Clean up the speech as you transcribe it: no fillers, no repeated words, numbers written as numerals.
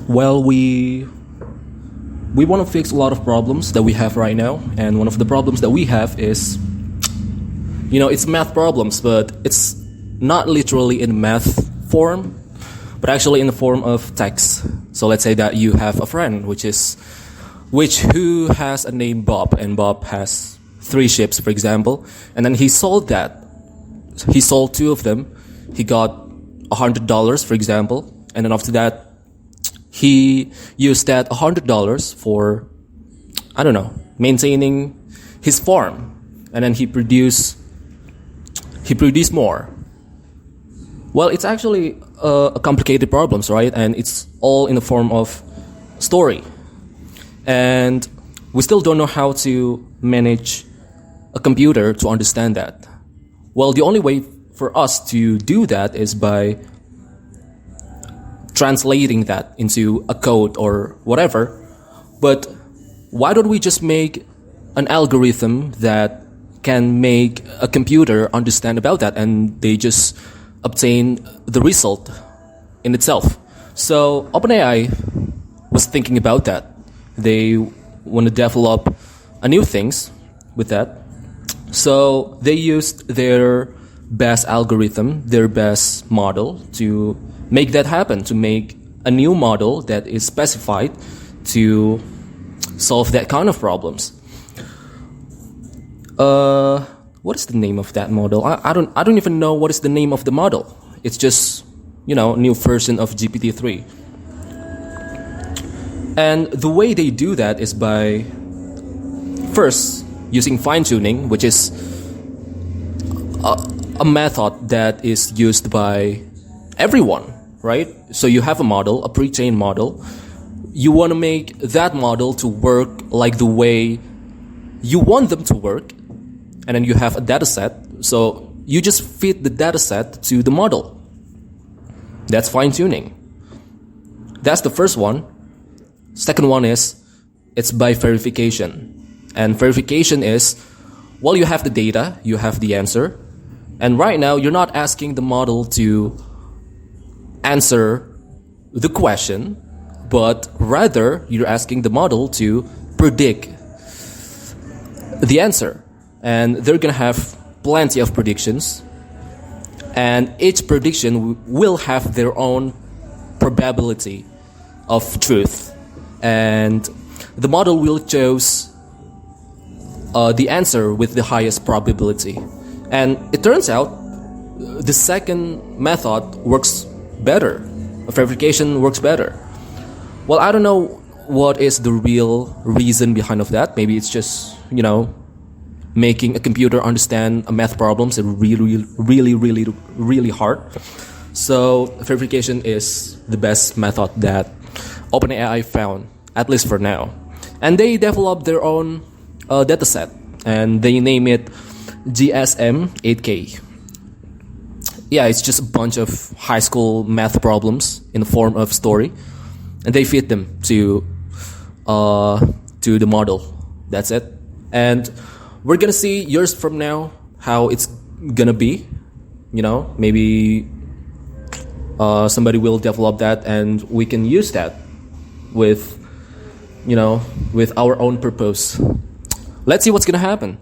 Well, we want to fix a lot of problems that we have right now, and one of the problems that we have is, it's math problems, but it's not literally in math form, but actually in the form of text. So let's say that you have a friend who has a name Bob, and Bob has 3 ships, for example, and then he sold 2 of them. He got $100, for example, and then after that he used that $100 for, I don't know, maintaining his farm, and then he produced more. Well, it's actually a complicated problems, right? And it's all in the form of story. And we still don't know how to manage a computer to understand that. Well, the only way for us to do that is by translating that into a code or whatever. But why don't we just make an algorithm that can make a computer understand about that, and they just obtain the result in itself? So OpenAI was thinking about that. They want to develop a new things with that. So they used their best algorithm, their best model to make that happen, to make a new model that is specified to solve that kind of problems. What is the name of that model? I don't even know what is the name of the model. It's just, new version of GPT-3. And the way they do that is by first using fine-tuning, which is a method that is used by everyone, right? So you have a model, a pre-trained model. You want to make that model to work like the way you want them to work. And then you have a data set. So you just feed the data set to the model. That's fine-tuning. That's the first one. Second one is, it's by verification. And verification is, well, you have the data, you have the answer. And right now, you're not asking the model to answer the question, but rather you're asking the model to predict the answer. And they're going to have plenty of predictions. And each prediction will have their own probability of truth. And the model will choose the answer with the highest probability. And it turns out the second method works better. Verification works better. Well, I don't know what is the real reason behind of that. Maybe it's just, making a computer understand a math problems is really hard. So verification is the best method that OpenAI found, at least for now. And they developed their own data set, and they name it GSM-8K. Yeah, it's just a bunch of high school math problems in the form of story, and they feed them to the model. That's it. And we're gonna see years from now how it's gonna be. Maybe somebody will develop that, and we can use that with our own purpose. Let's see what's gonna happen.